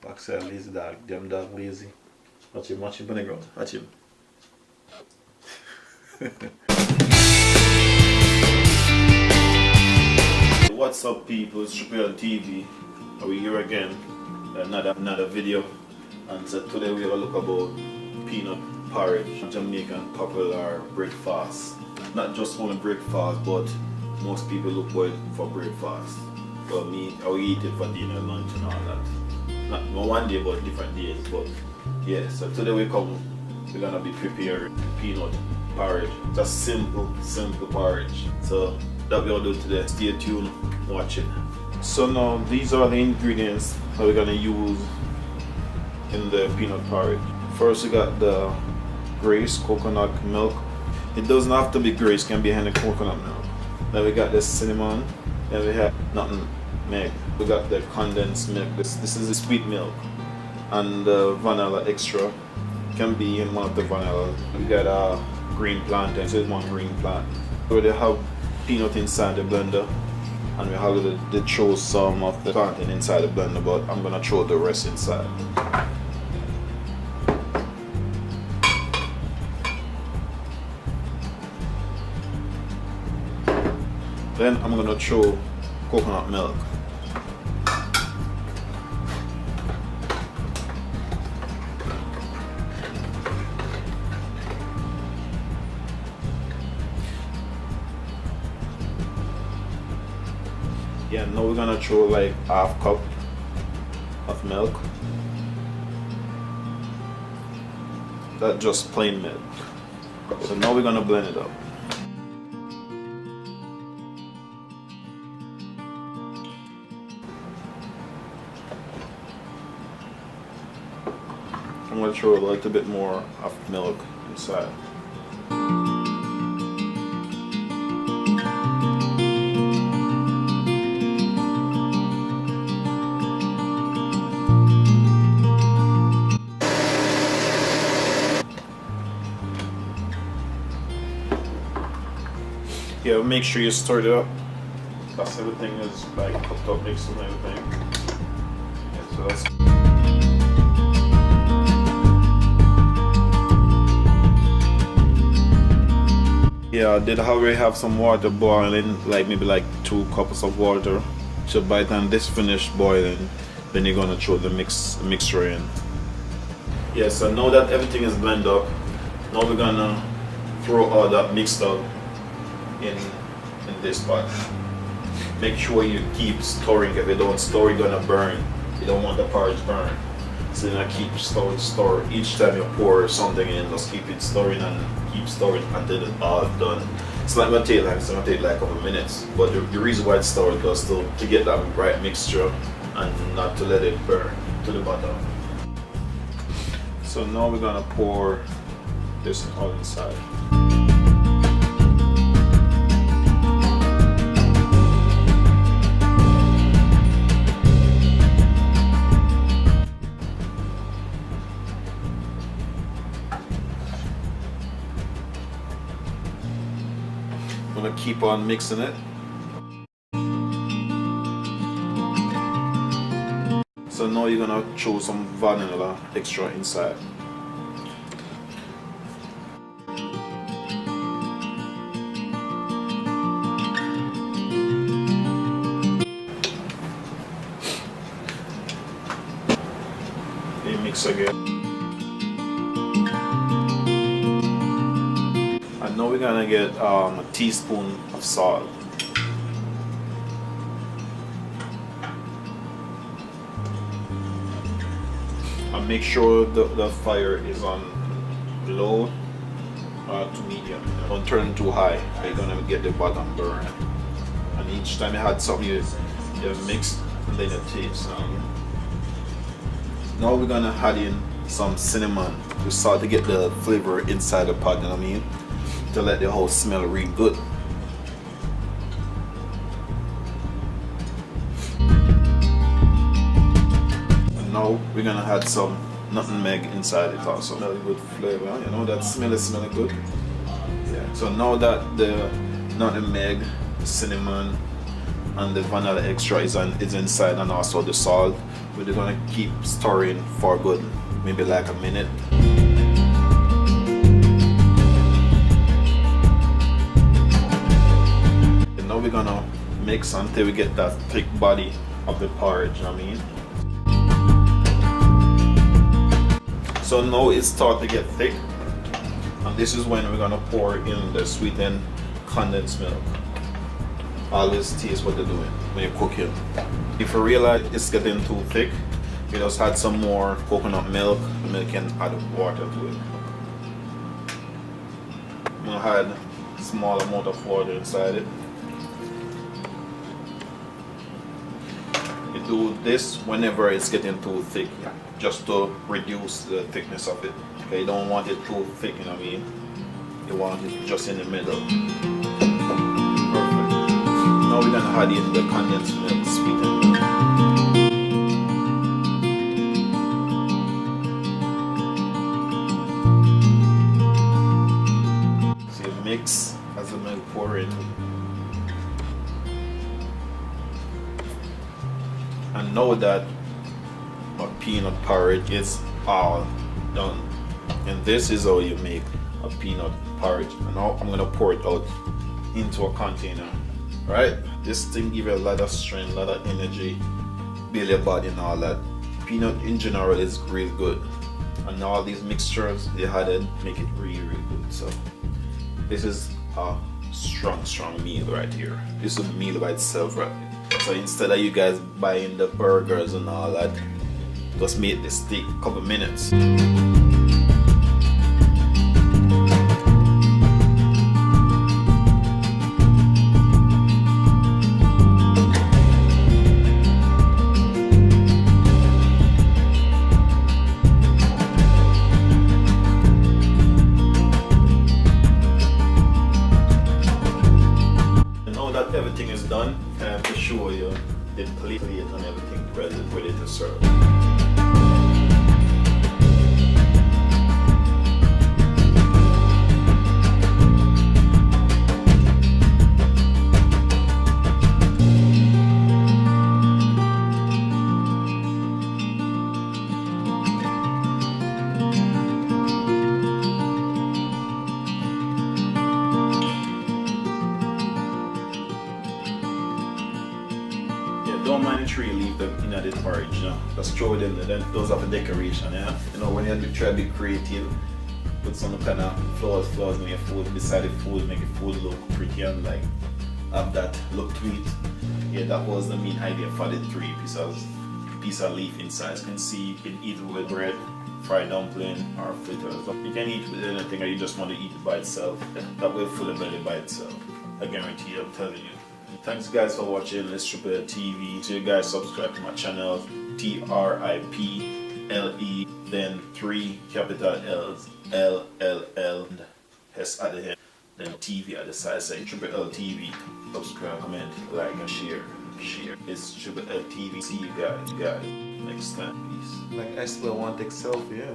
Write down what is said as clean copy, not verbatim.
Backside lazy dog, them dog lazy. Watch him on the ground, watch him. What's up people, it's TripleLLs TV. Are we here again? Another video. And so today we're gonna look about peanut porridge, Jamaican popular breakfast. Not just only breakfast, but most people look for it for breakfast. Well, me, I will eat it for dinner, lunch and all that. Not one day, but different days. But yeah, so today we're gonna be preparing peanut porridge. Just simple porridge. So that we'll do today. Stay tuned, watch it. So now these are the ingredients that we're gonna use in the peanut porridge. First we got the Grace coconut milk. It doesn't have to be Grace, it can be any coconut milk. Then we got the cinnamon. Then we have nutmeg. We got the condensed milk. This is the sweet milk. And the vanilla extra can be in one of the vanilla. We got a green plantain. So it's one green plant. We already have peanut inside the blender. And we have to throw some of the plantain inside the blender, but I'm gonna throw the rest inside. Then I'm gonna throw coconut milk. Yeah, now we're gonna throw like half cup of milk. That's just plain milk. So now we're gonna blend it up. I'm going to throw a little bit more of milk inside. Yeah, make sure you stir it up. That's everything is like cooked up, mixed and everything. Yeah, so that's. Yeah, I did already have some water boiling, like maybe like 2 cups of water. So by the time this finished boiling, then you're gonna throw the mixture in. Yeah, so now that everything is blended up, now we're gonna throw all that mixed up in this pot. Make sure you keep stirring. If you don't stir, you're gonna burn. You don't want the porridge burn. So then keep stir. Each time you pour something in, just keep it stirring and keep stirring until it's all done. It's not gonna take like a couple of minutes. But the reason why it's stirred is to get that right mixture and not to let it burn to the bottom. So now we're gonna pour this all inside. I'm gonna keep on mixing it. So now you're gonna throw some vanilla extra inside. You mix again. And now we're gonna get a teaspoon of salt. And make sure the fire is on low to medium. Don't turn it too high, you're gonna get the bottom burn. And each time you add something, you mix and then you taste. Now we're gonna add in some cinnamon with salt to get the flavor inside the pot, you know what I mean? To let the whole smell real good. And now we're gonna add some nutmeg inside it also. Really good flavor, you know, that smell is smelling good. Yeah. So now that the nutmeg, cinnamon, and the vanilla extra is inside, and also the salt. We're gonna keep stirring for good, maybe like a minute. And now we're gonna mix until we get that thick body of the porridge, you know what I mean? So now it's starting to get thick, and this is when we're gonna pour in the sweetened condensed milk. Always taste what they're doing when you're cooking. If you realize it's getting too thick, you just add some more coconut milk, and then you can add water to it. I'm gonna add a small amount of water inside it. You do this whenever it's getting too thick, just to reduce the thickness of it. Okay, you don't want it too thick, you know what I mean? You want it just in the middle. Perfect. Now we're gonna add in the condensed milk, sweetened milk. So you mix as the milk pour in. And know that our peanut porridge is all done. And this is how you make a peanut porridge. And now I'm gonna pour it out into a container. Right? This thing gives you a lot of strength, a lot of energy, build your body and all that. Peanut in general is real good. And all these mixtures they added make it really, really good. So this is a strong meal right here. This is a meal by itself, right? So instead of you guys buying the burgers and all that, just make this take a couple minutes. Everything is done, and I have to show you the plate and everything present, ready to serve. Don't mind the tree leaf in the porridge, you know. Just throw it in there, then those are the decoration, yeah. You know, when you try to be creative, put some kind of flowers in your food, beside the food, make the food look pretty and like have that look to it. Yeah, that was the main idea for the three piece of leaf inside. As you can see, you can eat it with bread, fried dumpling, or fritters. You can eat it with anything, or you just want to eat it by itself. That will fill the belly by itself. I guarantee you, I'm telling you. Thanks guys for watching Let's TripleLL TV. So you guys subscribe to my channel, TripleLLE, then 3 capital L's, LLL, S at the end, then TV at the side, say TripleLL TV. Subscribe, comment, like, and share. It's TripleLL TV. See you guys next time. Peace. Like I still want to take selfie, yeah.